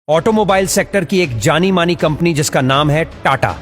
Automobile sector की एक जानी मानी कंपनी जिसका नाम है टाटा,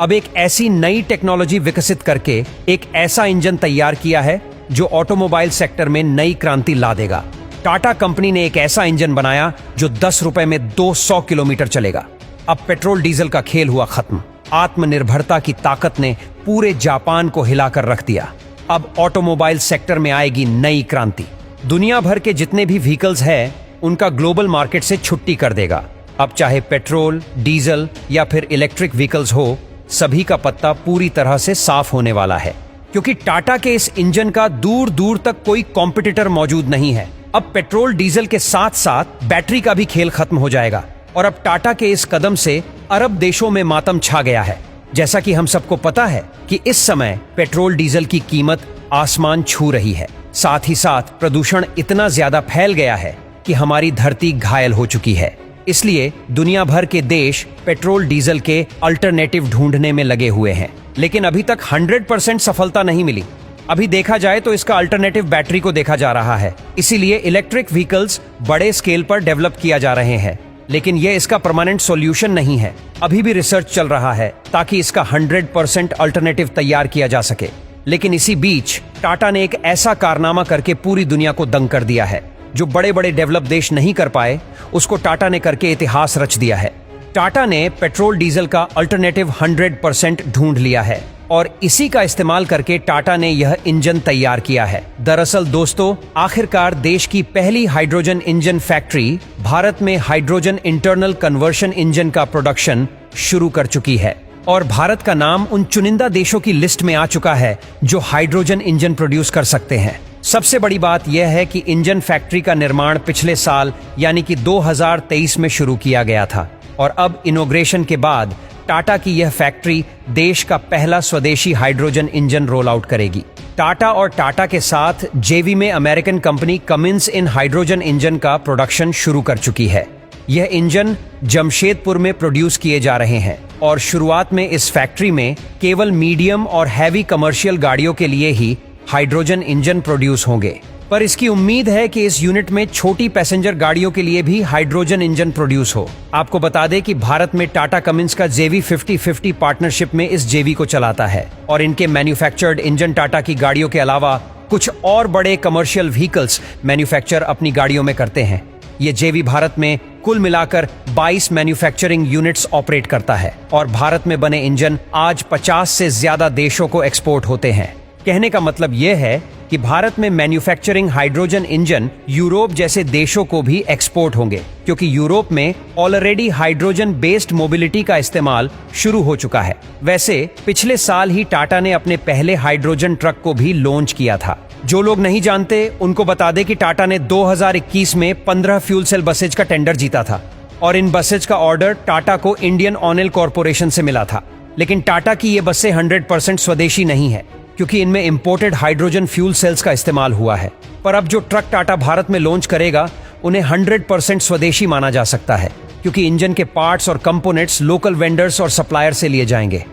अब एक ऐसी नई टेक्नोलॉजी विकसित करके एक ऐसा इंजन तैयार किया है जो ऑटोमोबाइल सेक्टर में नई क्रांति ला देगा। टाटा कंपनी ने एक ऐसा इंजन बनाया जो 10 रुपए में 200 किलोमीटर चलेगा। अब पेट्रोल डीजल का खेल हुआ खत्म। आत्मनिर्भरता की ताकत ने पूरे जापान को हिलाकर रख दिया। अब ऑटोमोबाइल सेक्टर में आएगी नई क्रांति। दुनिया भर के जितने भी व्हीकल्स हैं उनका ग्लोबल मार्केट से छुट्टी कर देगा। अब चाहे पेट्रोल, डीजल या फिर इलेक्ट्रिक व्हीकल्स हो, सभी का पत्ता पूरी तरह से साफ होने वाला है, क्योंकि टाटा के इस इंजन का दूर दूर तक कोई कॉम्पिटिटर मौजूद नहीं है। अब पेट्रोल डीजल के साथ साथ बैटरी का भी खेल खत्म हो जाएगा और अब टाटा के इस कदम से अरब देशों में मातम छा गया है। जैसा कि हम सबको पता है कि इस समय पेट्रोल डीजल की कीमत आसमान छू रही है। साथ ही साथ प्रदूषण इतना ज्यादा फैल गया है कि हमारी धरती घायल हो चुकी है। इसलिए दुनिया भर के देश पेट्रोल डीजल के अल्टरनेटिव ढूंढने में लगे हुए हैं, लेकिन अभी तक 100% सफलता नहीं मिली। अभी देखा जाए तो इसका अल्टरनेटिव बैटरी को देखा जा रहा है। इसीलिए इलेक्ट्रिक व्हीकल्स बड़े स्केल पर डेवलप किया जा रहे हैं, लेकिन यह इसका परमानेंट सॉल्यूशन नहीं है। अभी भी रिसर्च चल रहा है ताकि इसका 100% अल्टरनेटिव तैयार किया जा सके। लेकिन इसी बीच टाटा ने एक ऐसा कारनामा करके पूरी दुनिया को दंग कर दिया है। जो बड़े बड़े डेवलप देश नहीं कर पाए, उसको टाटा ने करके इतिहास रच दिया है। टाटा ने पेट्रोल डीजल का अल्टरनेटिव 100% ढूंढ लिया है और इसी का इस्तेमाल करके टाटा ने यह इंजन तैयार किया है। दरअसल दोस्तों, आखिरकार देश की पहली हाइड्रोजन इंजन फैक्ट्री भारत में हाइड्रोजन इंटरनल कन्वर्शन इंजन का प्रोडक्शन शुरू कर चुकी है और भारत का नाम उन चुनिंदा देशों की लिस्ट में आ चुका है जो हाइड्रोजन इंजन प्रोड्यूस कर सकते हैं। सबसे बड़ी बात यह है कि इंजन फैक्ट्री का निर्माण पिछले साल यानी कि 2023 में शुरू किया गया था और अब इनॉग्रेशन के बाद टाटा की यह फैक्ट्री देश का पहला स्वदेशी हाइड्रोजन इंजन रोल आउट करेगी। टाटा और टाटा के साथ जेवी में अमेरिकन कंपनी कमिंस इन हाइड्रोजन इंजन का प्रोडक्शन शुरू कर चुकी है। यह इंजन जमशेदपुर में प्रोड्यूस किए जा रहे हैं और शुरुआत में इस फैक्ट्री में केवल मीडियम और हैवी कमर्शियल गाड़ियों के लिए ही हाइड्रोजन इंजन प्रोड्यूस होंगे, पर इसकी उम्मीद है कि इस यूनिट में छोटी पैसेंजर गाड़ियों के लिए भी हाइड्रोजन इंजन प्रोड्यूस हो। आपको बता दें कि भारत में टाटा कमिंस का जेवी 50-50 पार्टनरशिप में इस जेवी को चलाता है और इनके मैन्युफैक्चर्ड इंजन टाटा की गाड़ियों के अलावा कुछ और बड़े कमर्शियल व्हीकल्स मैन्युफैक्चर अपनी गाड़ियों में करते हैं। ये जेवी भारत में कुल मिलाकर 22 मैन्युफैक्चरिंग यूनिट्स ऑपरेट करता है और भारत में बने इंजन आज 50 से ज्यादा देशों को एक्सपोर्ट होते हैं। कहने का मतलब यह है कि भारत में मैन्युफैक्चरिंग हाइड्रोजन इंजन यूरोप जैसे देशों को भी एक्सपोर्ट होंगे, क्योंकि यूरोप में ऑलरेडी हाइड्रोजन बेस्ड मोबिलिटी का इस्तेमाल शुरू हो चुका है। वैसे पिछले साल ही टाटा ने अपने पहले हाइड्रोजन ट्रक को भी लॉन्च किया था। जो लोग नहीं जानते उनको बता दें कि टाटा ने 2021 में 15 फ्यूल सेल बसेज का टेंडर जीता था और इन बसेज का ऑर्डर टाटा को इंडियन ऑयल कॉर्पोरेशन से मिला था। लेकिन टाटा की ये बसें 100% स्वदेशी नहीं है, क्योंकि इनमें इंपोर्टेड हाइड्रोजन फ्यूल सेल्स का इस्तेमाल हुआ है। पर अब जो ट्रक टाटा भारत में लॉन्च करेगा उन्हें 100% स्वदेशी माना जा सकता है, क्योंकि इंजन के पार्ट्स और कंपोनेंट्स लोकल वेंडर्स और सप्लायर से लिए जाएंगे।